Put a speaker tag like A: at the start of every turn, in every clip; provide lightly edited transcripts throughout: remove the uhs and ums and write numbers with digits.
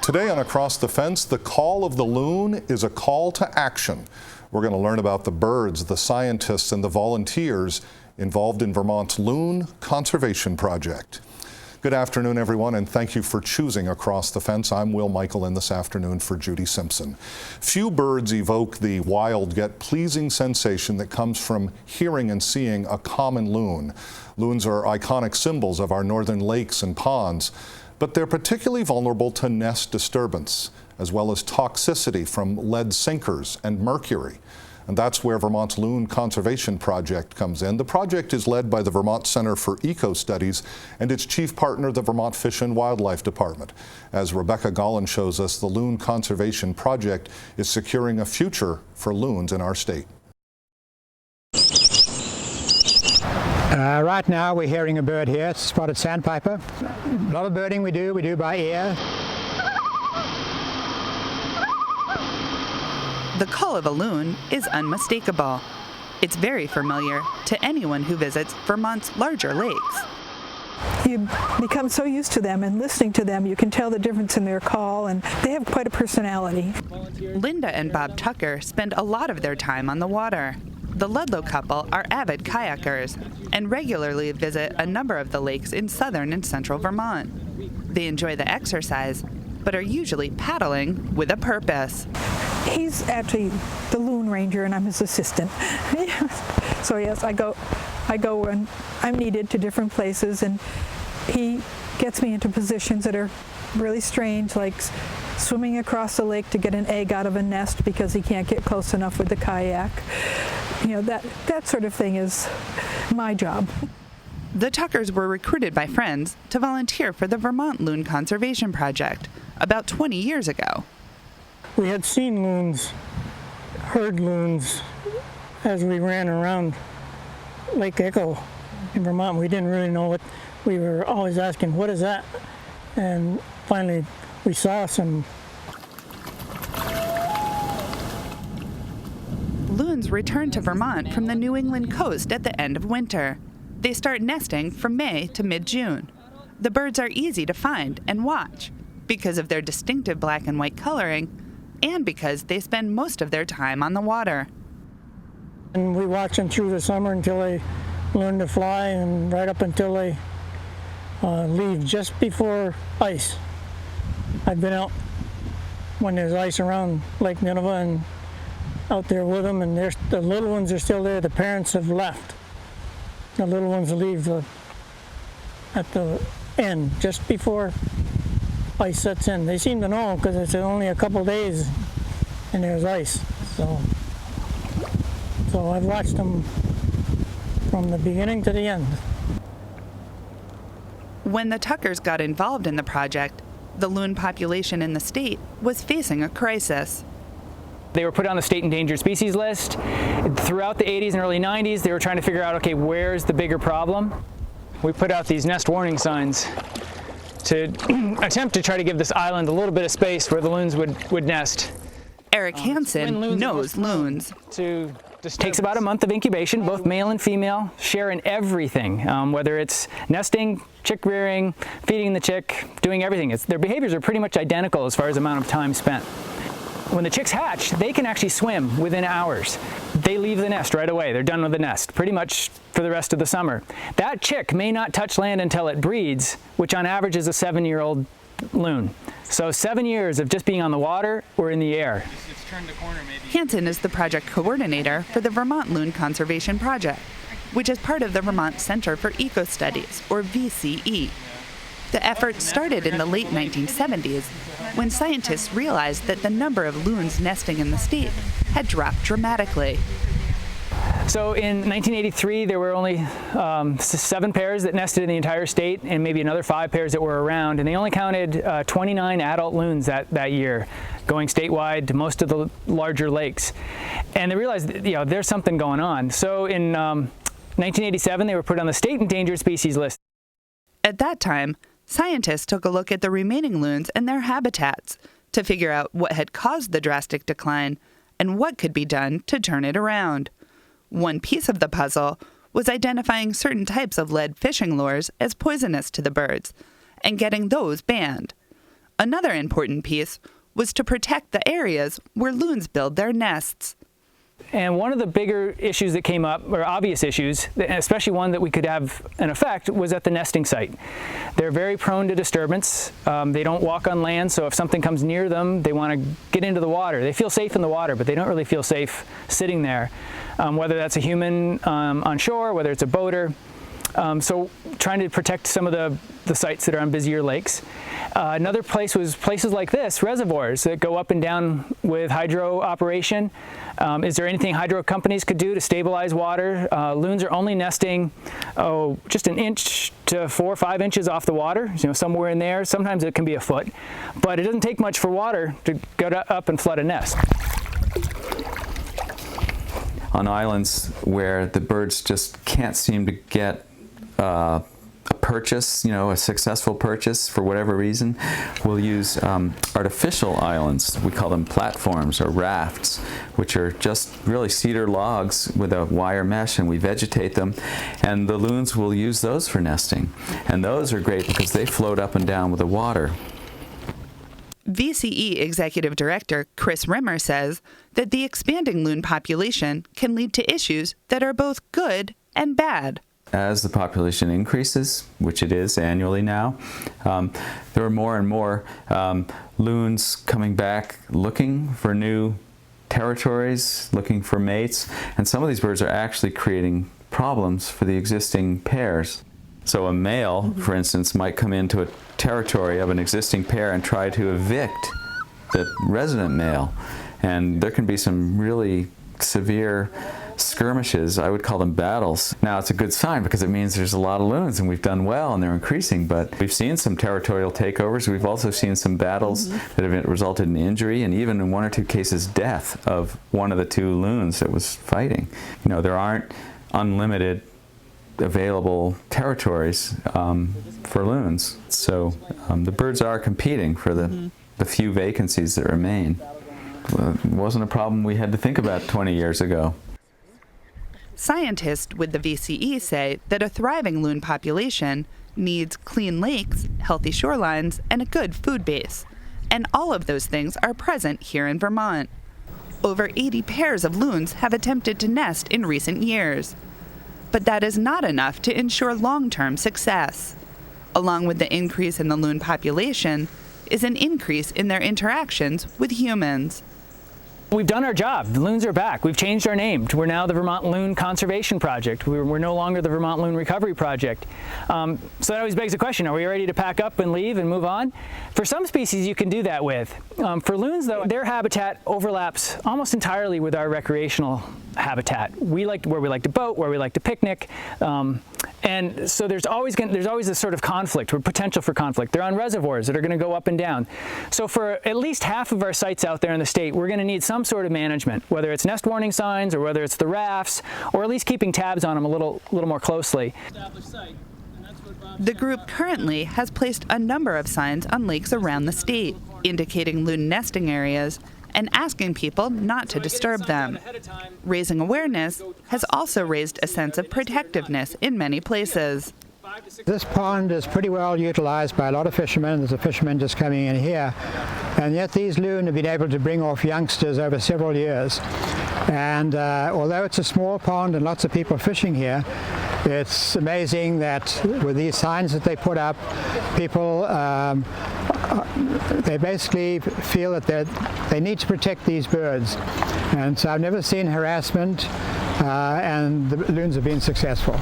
A: Today on Across the Fence, the call of the loon is a call to action. We're going to learn about the birds, the scientists, and the volunteers involved in Vermont's Loon Conservation Project. Good afternoon, everyone, and thank you for choosing Across the Fence. I'm Will Michael in this afternoon for Judy Simpson. Few birds evoke the wild yet pleasing sensation that comes from hearing and seeing a common loon. Loons are iconic symbols of our northern lakes and ponds, but they're particularly vulnerable to nest disturbance, as well as toxicity from lead sinkers and mercury. And that's where Vermont's Loon Conservation Project comes in. The project is led by the Vermont Center for Eco Studies and its chief partner, the Vermont Fish and Wildlife Department. As Rebecca Gonn shows us, the Loon Conservation Project is securing a future for loons in our state.
B: Right now we're hearing a bird here, it's a spotted sandpiper. A lot of birding we do by ear.
C: The call of a loon is unmistakable. It's very familiar to anyone who visits Vermont's larger lakes.
D: You become so used to them, and listening to them, you can tell the difference in their call, and they have quite a personality.
C: Linda and Bob Tucker spend a lot of their time on the water. The Ludlow couple are avid kayakers and regularly visit a number of the lakes in southern and central Vermont. They enjoy the exercise, but are usually paddling with a purpose.
D: He's actually the loon ranger, and I'm his assistant. So yes, I go when I'm needed to different places, and he gets me into positions that are really strange, like swimming across the lake to get an egg out of a nest because he can't get close enough with the kayak. You know, that sort of thing is my job.
C: The Tuckers were recruited by friends to volunteer for the Vermont Loon Conservation Project about 20 years ago.
E: We had seen loons, heard loons, as we ran around Lake Echo in Vermont. We didn't really know what, we were always asking, what is that? And finally we saw some.
C: Loons return to Vermont from the New England coast at the end of winter. They start nesting from May to mid-June. The birds are easy to find and watch because of their distinctive black and white coloring and because they spend most of their time on the water.
E: And we watch them through the summer until they learn to fly, and right up until they leave just before ice. I've been out when there's ice around Lake Nineveh and out there with them, and the little ones are still there. The parents have left. The little ones leave at the end, just before ice sets in. They seem to know because it's only a couple days and there's ice. So I've watched them from the beginning to the end.
C: When the Tuckers got involved in the project, the loon population in the state was facing a crisis.
F: They were put on the state endangered species list. Throughout the 80s and early 90s, they were trying to figure out, okay, where's the bigger problem? We put out these nest warning signs to attempt to try to give this island a little bit of space where the loons would nest.
C: Eric Hanson knows loons.
F: Takes about a month of incubation. Both male and female share in everything, whether it's nesting, chick rearing, feeding the chick, doing everything. Their behaviors are pretty much identical as far as amount of time spent. When the chicks hatch, they can actually swim within hours. They leave the nest right away. They're done with the nest, pretty much for the rest of the summer. That chick may not touch land until it breeds, which on average is a 7-year-old loon. So 7 years of just being on the water or in the air.
C: Hanson is the project coordinator for the Vermont Loon Conservation Project, which is part of the Vermont Center for Eco Studies, or VCE. The effort started in the late 1970s when scientists realized that the number of loons nesting in the state had dropped dramatically.
F: So in 1983, there were only 7 pairs that nested in the entire state, and maybe another 5 pairs that were around, and they only counted 29 adult loons that year, going statewide to most of the larger lakes. And they realized that, there's something going on. So in 1987, they were put on the state endangered species list.
C: At that time, scientists took a look at the remaining loons and their habitats to figure out what had caused the drastic decline and what could be done to turn it around. One piece of the puzzle was identifying certain types of lead fishing lures as poisonous to the birds and getting those banned. Another important piece was to protect the areas where loons build their nests.
F: And one of the bigger issues that came up, or obvious issues, especially one that we could have an effect, was at the nesting site. They're very prone to disturbance. They don't walk on land, so if something comes near them, they want to get into the water. They feel safe in the water, but they don't really feel safe sitting there, whether that's a human on shore, whether it's a boater. So trying to protect some of the sites that are on busier lakes. Another place was places like this, reservoirs that go up and down with hydro operation. Is there anything hydro companies could do to stabilize water? Loons are only nesting, just an inch to 4 or 5 inches off the water, somewhere in there. Sometimes it can be a foot, but it doesn't take much for water to go up and flood a nest.
G: On islands where the birds just can't seem to get a purchase, a successful purchase for whatever reason, we'll use artificial islands. We call them platforms or rafts, which are just really cedar logs with a wire mesh, and we vegetate them, and the loons will use those for nesting. And those are great because they float up and down with the water.
C: VCE Executive Director Chris Rimmer says that the expanding loon population can lead to issues that are both good and bad.
G: As the population increases, which it is annually now, there are more and more loons coming back looking for new territories, looking for mates, and some of these birds are actually creating problems for the existing pairs. So a male, for instance, might come into a territory of an existing pair and try to evict the resident male, and there can be some really severe skirmishes. I would call them battles. Now it's a good sign because it means there's a lot of loons and we've done well and they're increasing, but we've seen some territorial takeovers. We've also seen some battles that have resulted in injury and even in 1 or 2 cases death of one of the 2 loons that was fighting. There aren't unlimited available territories for loons, so the birds are competing for the few vacancies that remain. It wasn't a problem we had to think about 20 years ago.
C: Scientists with the VCE say that a thriving loon population needs clean lakes, healthy shorelines, and a good food base. And all of those things are present here in Vermont. Over 80 pairs of loons have attempted to nest in recent years. But that is not enough to ensure long-term success. Along with the increase in the loon population is an increase in their interactions with humans.
F: We've done our job. The loons are back. We've changed our name. We're now the Vermont Loon Conservation Project. We're no longer the Vermont Loon Recovery Project. So that always begs the question, are we ready to pack up and leave and move on? For some species, you can do that with. For loons, though, their habitat overlaps almost entirely with our recreational habitat. Where we like to boat, where we like to picnic. And so there's always this sort of conflict, or potential for conflict. They're on reservoirs that are going to go up and down. So for at least half of our sites out there in the state, we're going to need some sort of management, whether it's nest warning signs or whether it's the rafts, or at least keeping tabs on them a little more closely.
C: The group currently has placed a number of signs on lakes around the state, indicating loon nesting areas and asking people not to disturb them. Raising awareness has also raised a sense of protectiveness in many places.
B: This pond is pretty well utilized by a lot of fishermen. There's a fisherman just coming in here. And yet these loon have been able to bring off youngsters over several years. And although it's a small pond and lots of people fishing here, it's amazing that with these signs that they put up, people they basically feel that they need to protect these birds. And so I've never seen harassment, and the loons have been successful.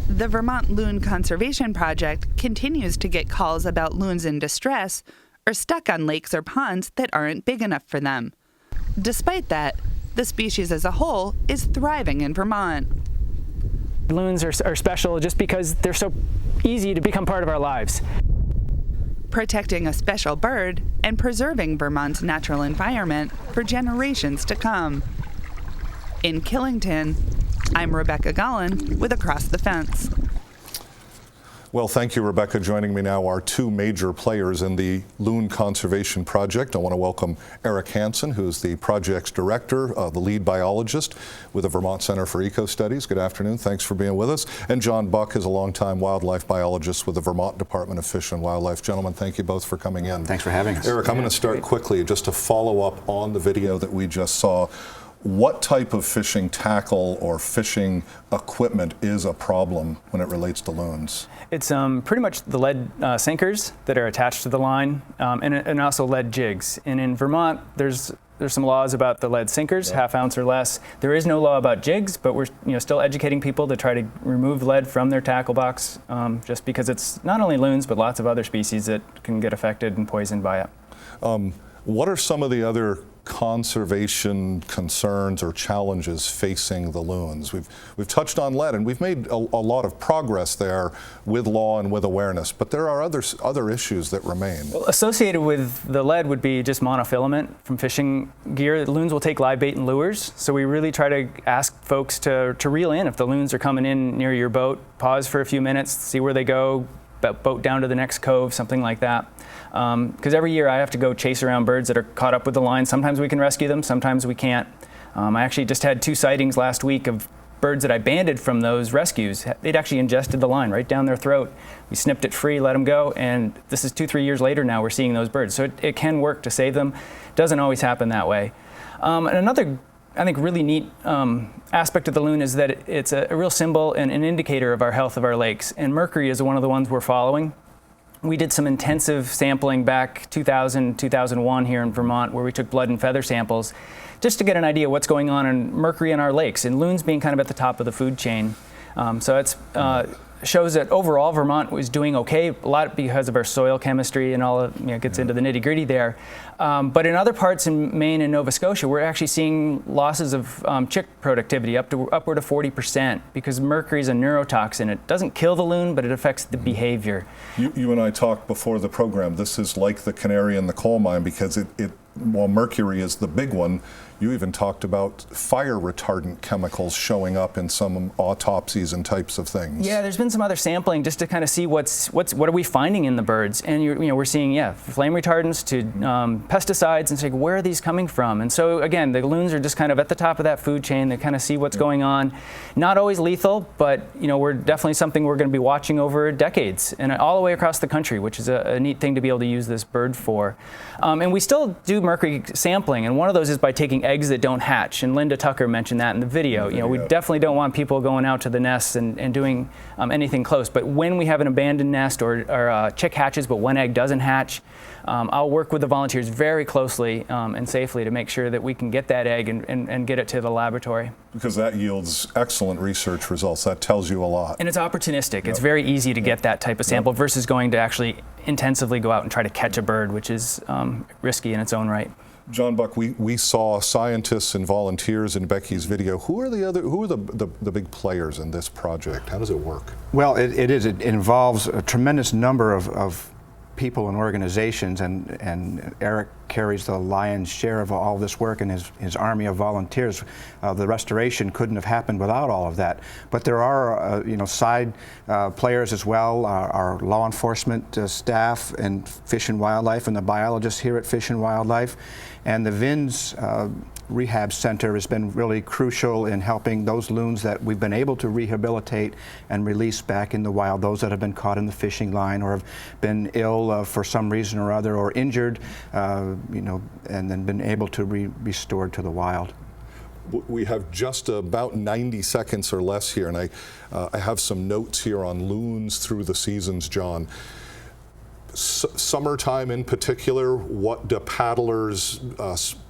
C: The Vermont Loon Conservation Project continues to get calls about loons in distress or stuck on lakes or ponds that aren't big enough for them. Despite that, The species as a whole is thriving in Vermont.
F: Loons are special just because they're so easy to become part of our lives.
C: Protecting a special bird and preserving Vermont's natural environment for generations to come. In Killington, I'm Rebecca Gonn with Across the Fence.
A: Well, thank you, Rebecca. Joining me now are two major players in the Loon Conservation Project. I want to welcome Eric Hanson, who's the project's director, the lead biologist with the Vermont Center for Eco Studies. Good afternoon. Thanks for being with us. And John Buck is a longtime wildlife biologist with the Vermont Department of Fish and Wildlife. Gentlemen, thank you both for coming in.
H: Thanks for having us.
A: Eric, I'm going to start quickly just to follow up on the video that we just saw. What type of fishing tackle or fishing equipment is a problem when it relates to loons?
F: It's pretty much the lead sinkers that are attached to the line, and also lead jigs. And in Vermont, there's some laws about the lead sinkers, half ounce or less. There is no law about jigs, but we're still educating people to try to remove lead from their tackle box, just because it's not only loons, but lots of other species that can get affected and poisoned by it.
A: What are some of the other conservation concerns or challenges facing the loons? We've touched on lead, and we've made a lot of progress there with law and with awareness, but there are other issues that remain.
F: Well, associated with the lead would be just monofilament from fishing gear. The loons will take live bait and lures, so we really try to ask folks to reel in. If the loons are coming in near your boat, pause for a few minutes, see where they go, boat down to the next cove, something like that. Because every year I have to go chase around birds that are caught up with the line. Sometimes we can rescue them, sometimes we can't. I actually just had 2 sightings last week of birds that I banded from those rescues. They'd actually ingested the line right down their throat. We snipped it free, let them go, and this is 2-3 years later now we're seeing those birds. So it can work to save them. It doesn't always happen that way. And another, I think, really neat aspect of the loon is that it's a real symbol and an indicator of our health of our lakes. And mercury is one of the ones we're following. We did some intensive sampling back 2000, 2001 here in Vermont, where we took blood and feather samples just to get an idea of what's going on in mercury in our lakes, and loons being kind of at the top of the food chain. So it's shows that overall Vermont was doing okay, a lot because of our soil chemistry and all of, gets into the nitty-gritty there. But in other parts in Maine and Nova Scotia, we're actually seeing losses of chick productivity upward of 40%, because mercury is a neurotoxin. It doesn't kill the loon, but it affects the behavior.
A: You and I talked before the program. This is like the canary in the coal mine, because while mercury is the big one, you even talked about fire retardant chemicals showing up in some autopsies and types of things.
F: Yeah, there's been some other sampling just to kind of see what are we finding in the birds, and we're seeing flame retardants to pesticides, and saying where are these coming from? And so again, the loons are just kind of at the top of that food chain. They kind of see what's going on. Not always lethal, but we're definitely something we're going to be watching over decades and all the way across the country, which is a neat thing to be able to use this bird for. And we still do mercury sampling, and one of those is by taking eggs that don't hatch, and Linda Tucker mentioned that in the video. We definitely don't want people going out to the nests and doing anything close, but when we have an abandoned nest or chick hatches but one egg doesn't hatch, I'll work with the volunteers very closely and safely to make sure that we can get that egg and get it to the laboratory.
A: Because that yields excellent research results. That tells you a lot.
F: And it's opportunistic. Yep. It's very easy to get that type of sample versus going to actually intensively go out and try to catch a bird, which is risky in its own right.
A: John Buck, we saw scientists and volunteers in Becky's video. Who are the big players in this project? How does it work?
H: Well, it involves a tremendous number of people and organizations, and Eric carries the lion's share of all this work and his army of volunteers. The restoration couldn't have happened without all of that. But there are side players as well, our law enforcement staff and Fish and Wildlife, and the biologists here at Fish and Wildlife. And the VINS Rehab Center has been really crucial in helping those loons that we've been able to rehabilitate and release back in the wild, those that have been caught in the fishing line or have been ill for some reason or other, or injured, and then been able to be restored to the wild.
A: We have just about 90 seconds or less here, and I have some notes here on loons through the seasons, John. Summertime in particular, what do paddlers,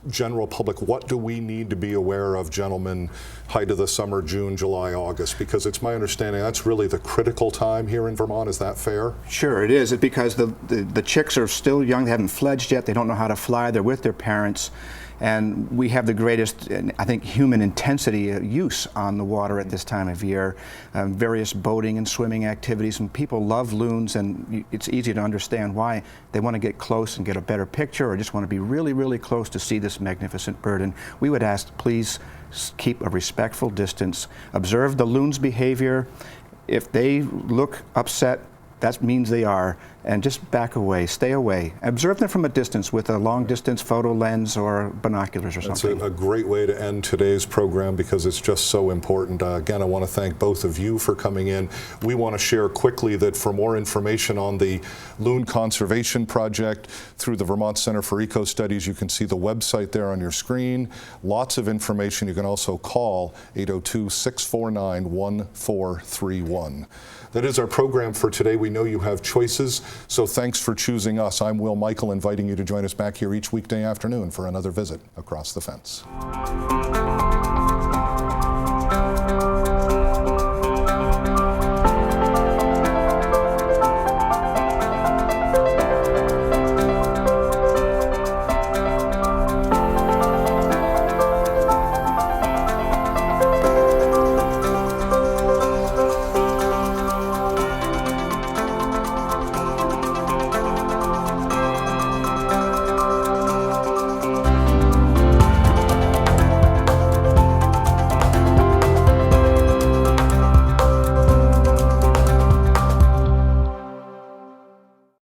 A: general public, what do we need to be aware of, gentlemen, height of the summer, June, July, August? Because it's my understanding that's really the critical time here in Vermont. Is that fair?
H: Sure, it is. Because the chicks are still young. They haven't fledged yet. They don't know how to fly. They're with their parents. And we have the greatest, I think, human intensity use on the water at this time of year. Various boating and swimming activities, and people love loons, and it's easy to understand why. They want to get close and get a better picture, or just want to be really, really close to see this magnificent bird. And we would ask, please keep a respectful distance. Observe the loon's behavior. If they look upset, that means they are, and just back away, stay away. Observe them from a distance with a long-distance photo lens or binoculars or something.
A: That's a great way to end today's program because it's just so important. Again, I want to thank both of you for coming in. We want to share quickly that for more information on the Loon Conservation Project through the Vermont Center for Eco Studies, you can see the website there on your screen. Lots of information. You can also call 802-649-1431. That is our program for today. We know you have choices, so thanks for choosing us. I'm Will Michael, inviting you to join us back here each weekday afternoon for another visit Across the Fence.